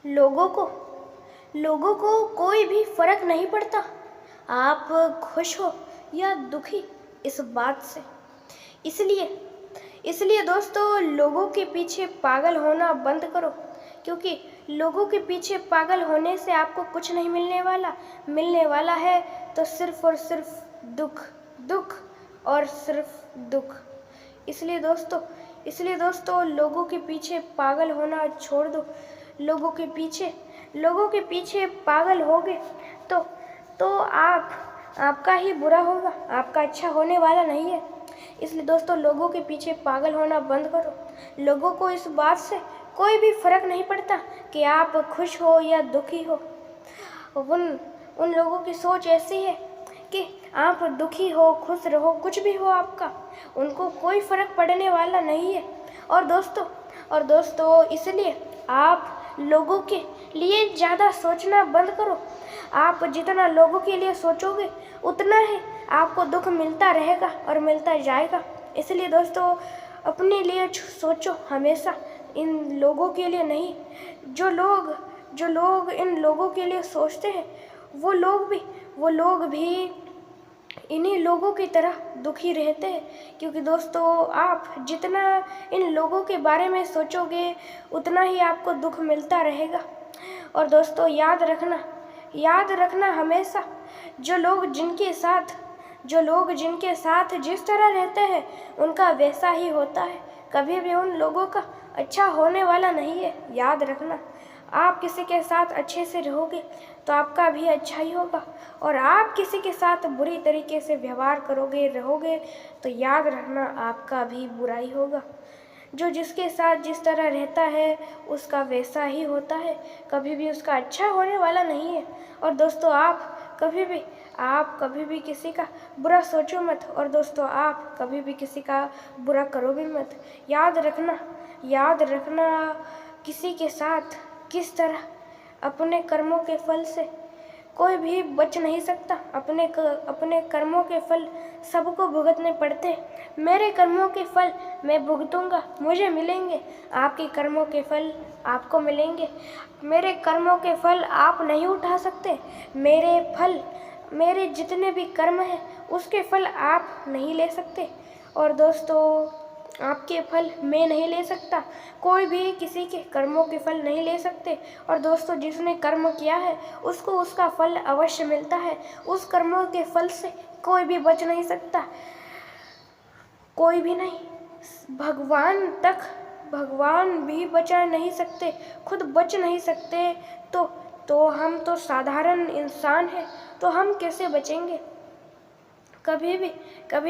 लोगों को लोगों को कोई भी फर्क नहीं पड़ता आप खुश हो या दुखी इस बात से। इसलिए इसलिए दोस्तों लोगों के पीछे पागल होना बंद करो, क्योंकि लोगों के पीछे पागल होने से आपको कुछ नहीं मिलने वाला है तो सिर्फ और सिर्फ दुख, दुख और सिर्फ दुख। इसलिए दोस्तों लोगों के पीछे पागल होना छोड़ दो। लोगों के पीछे पागल होगे तो आपका ही बुरा होगा, आपका अच्छा होने वाला नहीं है। इसलिए दोस्तों लोगों के पीछे पागल होना बंद करो। लोगों को इस बात से कोई भी फर्क नहीं पड़ता कि आप खुश हो या दुखी हो। उन लोगों की सोच ऐसी है कि आप दुखी हो, खुश रहो, कुछ भी हो आपका, उनको कोई फर्क पड़ने वाला नहीं है। और दोस्तों इसलिए आप लोगों के लिए ज़्यादा सोचना बंद करो। आप जितना लोगों के लिए सोचोगे उतना ही आपको दुख मिलता रहेगा और मिलता जाएगा। इसलिए दोस्तों अपने लिए सोचो हमेशा, इन लोगों के लिए नहीं। जो लोग इन लोगों के लिए सोचते हैं वो लोग भी इन्हीं लोगों की तरह दुखी रहते हैं, क्योंकि दोस्तों आप जितना इन लोगों के बारे में सोचोगे उतना ही आपको दुख मिलता रहेगा। और दोस्तों याद रखना हमेशा, जो लोग जिनके साथ जिस तरह रहते हैं उनका वैसा ही होता है। कभी भी उन लोगों का अच्छा होने वाला नहीं है। याद रखना, आप किसी के साथ अच्छे से रहोगे तो आपका भी अच्छा ही होगा, और आप किसी के साथ बुरी तरीके से व्यवहार रहोगे तो याद रखना आपका भी बुरा ही होगा। जो जिसके साथ जिस तरह रहता है उसका वैसा ही होता है, कभी भी उसका अच्छा होने वाला नहीं है। और दोस्तों आप कभी भी किसी का बुरा सोचो मत, और दोस्तों आप कभी भी किसी का बुरा करो भी मत। याद रखना किसी के साथ किस तरह अपने कर्मों के फल से कोई भी बच नहीं सकता। अपने कर्मों के फल सबको भुगतने पड़ते। मेरे कर्मों के फल मैं भुगतूंगा, मुझे मिलेंगे। आपके कर्मों के फल आपको मिलेंगे। मेरे कर्मों के फल आप नहीं उठा सकते। मेरे जितने भी कर्म हैं उसके फल आप नहीं ले सकते। और दोस्तों आपके फल मैं नहीं ले सकता, कोई भी किसी के कर्मों के फल नहीं ले सकते। और दोस्तों जिसने कर्म किया है उसको उसका फल अवश्य मिलता है। उस कर्मों के फल से कोई भी बच नहीं सकता, कोई भी नहीं। भगवान भी बचा नहीं सकते, खुद बच नहीं सकते तो हम तो साधारण इंसान हैं, तो हम कैसे बचेंगे। कभी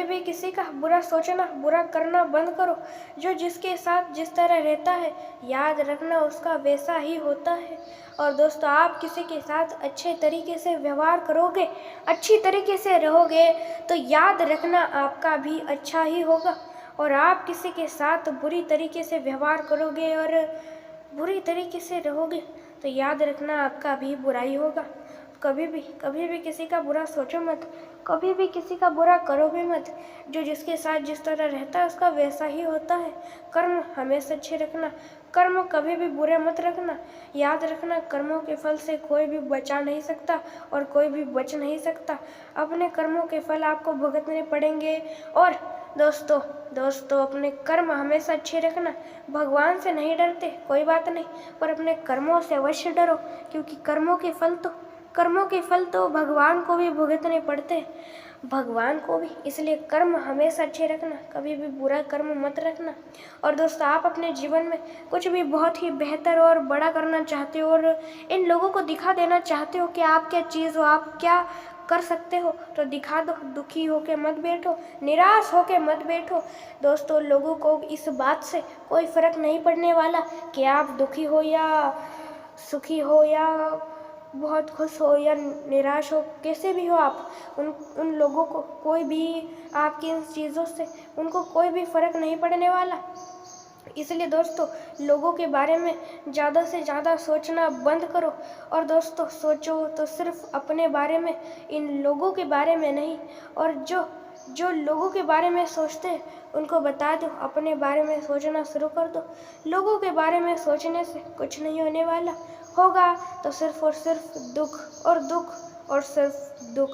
भी किसी का बुरा सोचना, बुरा करना बंद करो। जो जिसके साथ जिस तरह रहता है याद रखना उसका वैसा ही होता है। और दोस्तों आप किसी के साथ अच्छे तरीके से व्यवहार करोगे, अच्छी तरीके से रहोगे तो याद रखना आपका भी अच्छा ही होगा। और आप किसी के साथ बुरी तरीके से व्यवहार करोगे और बुरी तरीके से रहोगे तो याद रखना आपका भी बुरा ही होगा। कभी भी किसी का बुरा सोचो मत, कभी भी किसी का बुरा करो भी मत। जो जिसके साथ जिस तरह रहता है उसका वैसा ही होता है। कर्म हमेशा अच्छे रखना, कर्म कभी भी बुरे मत रखना। याद रखना कर्मों के फल से कोई भी बचा नहीं सकता और कोई भी बच नहीं सकता। अपने कर्मों के फल आपको भुगतने पड़ेंगे। और दोस्तों अपने कर्म हमेशा अच्छे रखना। भगवान से नहीं डरते कोई बात नहीं, पर अपने कर्मों से अवश्य डरो, क्योंकि कर्मों के फल तो भगवान को भी भुगतने पड़ते हैं, भगवान को भी। इसलिए कर्म हमेशा अच्छे रखना, कभी भी बुरा कर्म मत रखना। और दोस्तों आप अपने जीवन में कुछ भी बहुत ही बेहतर और बड़ा करना चाहते हो और इन लोगों को दिखा देना चाहते हो कि आप क्या चीज़ हो, आप क्या कर सकते हो, तो दिखा दो। दुखी होके मत बैठो, निराश होके मत बैठो। दोस्तों लोगों को इस बात से कोई फर्क नहीं पड़ने वाला कि आप दुखी हो या सुखी हो या बहुत खुश हो या निराश हो, कैसे भी हो आप। उन लोगों को कोई भी आपकी इन चीज़ों से उनको कोई भी फ़र्क नहीं पड़ने वाला। इसलिए दोस्तों लोगों के बारे में ज़्यादा से ज़्यादा सोचना बंद करो। और दोस्तों सोचो तो सिर्फ अपने बारे में, इन लोगों के बारे में नहीं। और जो लोगों के बारे में सोचते हैं उनको बता दो, अपने बारे में सोचना शुरू कर दो। लोगों के बारे में सोचने से कुछ नहीं होने वाला, होगा तो सिर्फ और सिर्फ दुख और दुख और सिर्फ दुख।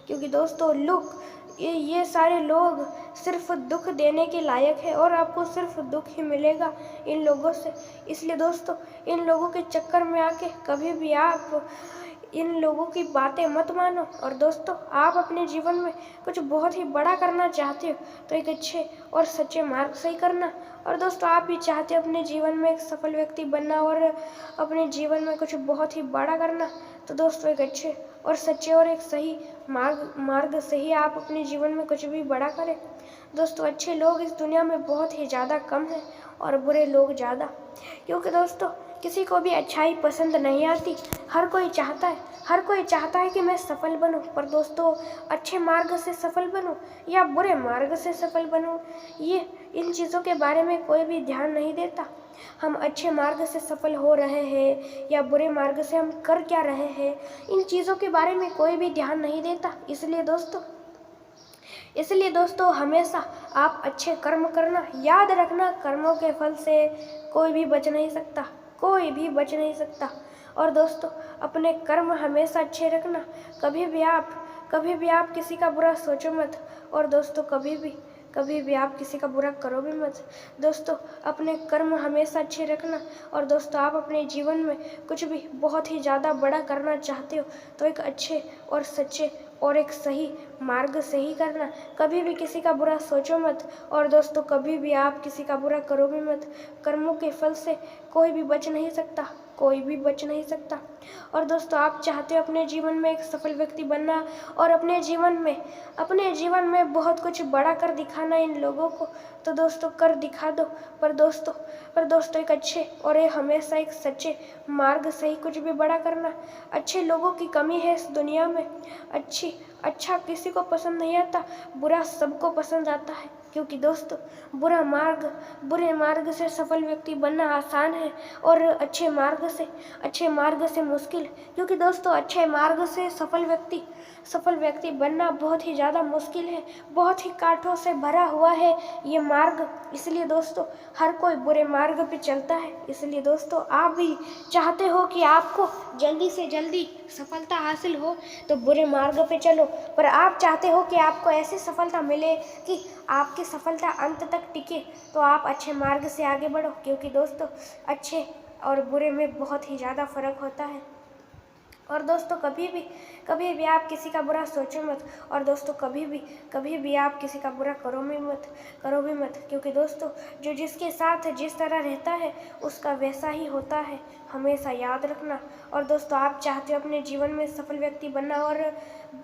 क्योंकि दोस्तों ये सारे लोग सिर्फ दुख देने के लायक है और आपको सिर्फ दुख ही मिलेगा इन लोगों से। इसलिए दोस्तों इन लोगों के चक्कर में आके कभी भी आप इन लोगों की बातें मत मानो। और दोस्तों आप अपने जीवन में कुछ बहुत ही बड़ा करना चाहते हो तो एक अच्छे और सच्चे मार्ग से ही करना। और दोस्तों आप भी चाहते हो अपने जीवन में एक सफल व्यक्ति बनना और अपने जीवन में कुछ बहुत ही बड़ा करना, तो दोस्तों एक अच्छे और सच्चे और एक सही मार्ग से ही आप अपने जीवन में कुछ भी बड़ा करें। दोस्तों अच्छे लोग इस दुनिया में बहुत ही ज़्यादा कम हैं और बुरे लोग ज़्यादा, क्योंकि दोस्तों किसी को भी अच्छाई पसंद नहीं आती। हर कोई चाहता है कि मैं सफल बनूं, पर दोस्तों अच्छे मार्ग से सफल बनूं या बुरे मार्ग से सफल बनूं, इन चीज़ों के बारे में कोई भी ध्यान नहीं देता। हम अच्छे मार्ग से सफल हो रहे हैं या बुरे मार्ग से हम कर क्या रहे हैं, इन चीज़ों के बारे में कोई भी ध्यान नहीं देता। इसलिए दोस्तों हमेशा आप अच्छे कर्म करना। याद रखना, कर्मों के फल से कोई भी बच नहीं सकता। और दोस्तों अपने कर्म हमेशा अच्छे रखना। कभी भी आप किसी का बुरा सोचो मत। और दोस्तों कभी भी आप किसी का बुरा करो भी मत। दोस्तों अपने कर्म हमेशा अच्छे रखना। और दोस्तों आप अपने जीवन में कुछ भी बहुत ही ज़्यादा बड़ा करना चाहते हो तो एक अच्छे और सच्चे और एक सही मार्ग से ही करना। कभी भी किसी का बुरा सोचो मत। और दोस्तों कभी भी आप किसी का बुरा करो भी मत। कर्मों के फल से कोई भी बच नहीं सकता। और दोस्तों आप चाहते हो अपने जीवन में एक सफल व्यक्ति बनना और अपने जीवन में बहुत कुछ बड़ा कर दिखाना इन लोगों को, तो दोस्तों कर दिखा दो। पर दोस्तों एक अच्छे और एक हमेशा एक सच्चे मार्ग से ही कुछ भी बड़ा करना। अच्छे लोगों की कमी है इस दुनिया में। अच्छा किसी को पसंद नहीं आता, बुरा सबको पसंद आता है। क्योंकि दोस्तों बुरे मार्ग से सफल व्यक्ति बनना आसान है और अच्छे मार्ग से मुश्किल। क्योंकि दोस्तों अच्छे मार्ग से सफल व्यक्ति बनना बहुत ही ज़्यादा मुश्किल है, बहुत ही कांटों से भरा हुआ है ये मार्ग। इसलिए दोस्तों हर कोई बुरे मार्ग पे चलता है। इसलिए दोस्तों आप भी चाहते हो कि आपको जल्दी से जल्दी सफलता हासिल हो तो बुरे मार्ग पे चलो, पर आप चाहते हो कि आपको ऐसी सफलता मिले कि आपकी सफलता अंत तक टिके तो आप अच्छे मार्ग से आगे बढ़ो। क्योंकि दोस्तों अच्छे और बुरे में बहुत ही ज़्यादा फर्क होता है। और दोस्तों कभी भी आप किसी का बुरा सोचो मत। और दोस्तों कभी भी आप किसी का बुरा करो भी मत। क्योंकि दोस्तों जो जिसके साथ जिस तरह रहता है उसका वैसा ही होता है, हमेशा याद रखना। और दोस्तों आप चाहते हो अपने जीवन में सफल व्यक्ति बनना और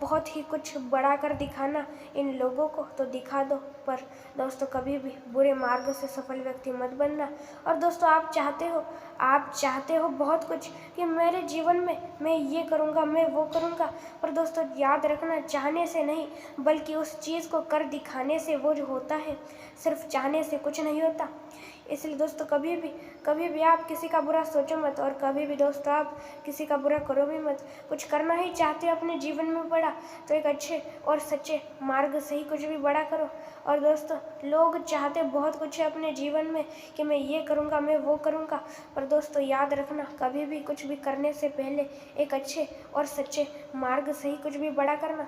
बहुत ही कुछ बड़ा कर दिखाना इन लोगों को, तो दिखा दो। पर दोस्तों कभी भी बुरे मार्ग से सफल व्यक्ति मत बनना। और दोस्तों आप चाहते हो बहुत कुछ कि मेरे जीवन में मैं ये करूँगा, मैं वो करूँगा, पर दोस्तों याद रखना चाहने से नहीं बल्कि उस चीज़ को कर दिखाने से वो जो होता है, सिर्फ चाहने से कुछ नहीं होता। इसलिए दोस्तों कभी भी आप किसी का बुरा सोचो मत और कभी भी दोस्तों आप किसी का बुरा करो भी मत। कुछ करना ही चाहते हो अपने जीवन में बड़ा तो एक अच्छे और सच्चे मार्ग से ही कुछ भी बड़ा करो। और दोस्तों लोग चाहते बहुत कुछ है अपने जीवन में कि मैं ये करूँगा, मैं वो करूँगा, पर दोस्तों याद रखना कभी भी कुछ भी करने से पहले एक अच्छे और सच्चे मार्ग से ही कुछ भी बड़ा करना।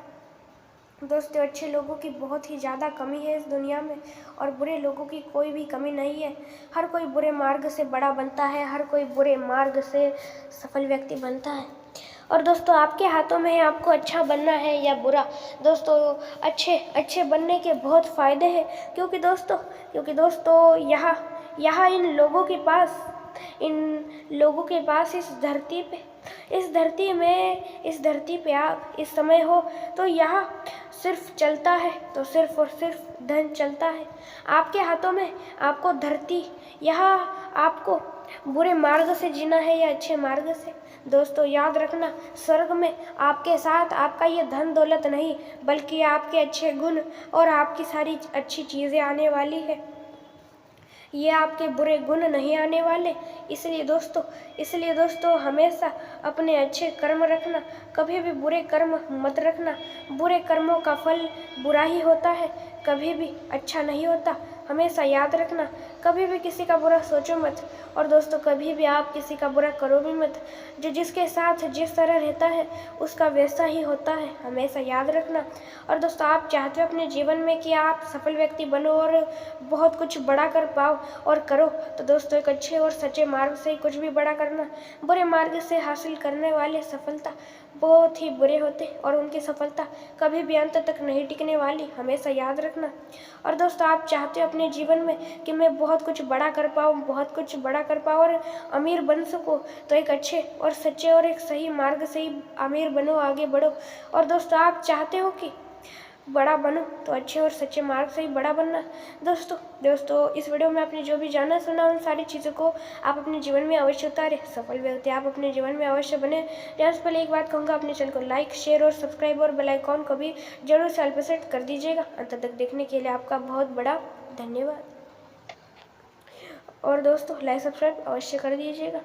दोस्तों अच्छे लोगों की बहुत ही ज़्यादा कमी है इस दुनिया में और बुरे लोगों की कोई भी कमी नहीं है। हर कोई बुरे मार्ग से बड़ा बनता है, हर कोई बुरे मार्ग से सफल व्यक्ति बनता है। और दोस्तों आपके हाथों में है आपको अच्छा बनना है या बुरा। दोस्तों अच्छे बनने के बहुत फ़ायदे हैं, क्योंकि दोस्तों यहाँ इन लोगों के पास इस धरती पे आप इस समय हो तो यहाँ सिर्फ चलता है तो सिर्फ और सिर्फ धन चलता है आपके हाथों में। आपको धरती यहाँ आपको बुरे मार्ग से जीना है या अच्छे मार्ग से। दोस्तों याद रखना स्वर्ग में आपके साथ आपका ये धन दौलत नहीं बल्कि आपके अच्छे गुण और आपकी सारी अच्छी चीज़ें आने वाली है, ये आपके बुरे गुण नहीं आने वाले। इसलिए दोस्तों हमेशा अपने अच्छे कर्म रखना, कभी भी बुरे कर्म मत रखना। बुरे कर्मों का फल बुरा ही होता है, कभी भी अच्छा नहीं होता। हमेशा याद रखना, कभी भी किसी का बुरा सोचो मत। और दोस्तों, कभी भी आप किसी का बुरा करो भी मत। जो जिसके साथ जिस तरह रहता है उसका वैसा ही होता है, हमेशा याद रखना। और दोस्तों, आप चाहते हो अपने जीवन में कि आप सफल व्यक्ति बनो और बहुत कुछ बड़ा कर पाओ और करो, तो दोस्तों एक अच्छे और सच्चे मार्ग से ही कुछ भी बड़ा करना। बुरे मार्ग से हासिल करने वाले सफलता बहुत ही बुरे होते और उनकी सफलता कभी भी अंत तक नहीं टिकने वाली, हमेशा याद रखना। और दोस्तों, आप चाहते हो अपने जीवन में कि मैं बहुत कुछ बड़ा कर पाऊँ, बहुत कुछ बड़ा कर पाऊँ और अमीर बन सकूँ, तो एक अच्छे और सच्चे और एक सही मार्ग से ही अमीर बनो, आगे बढ़ो। और दोस्तों, आप चाहते हो कि बड़ा बनो, तो अच्छे और सच्चे मार्ग से ही बड़ा बनना। दोस्तों इस वीडियो में आपने जो भी जाना सुना उन सारी चीज़ों को आप अपने जीवन में अवश्य उतारें, सफल व्यक्ति आप अपने जीवन में अवश्य बने। जाने से पहले एक बात कहूँगा, अपने चैनल को लाइक, शेयर और सब्सक्राइब और बेल आइकॉन को भी जरूर से ऑल पे सेट कर दीजिएगा। अंत तक देखने के लिए आपका बहुत बड़ा धन्यवाद। और दोस्तों, लाइक सब्सक्राइब अवश्य कर दीजिएगा।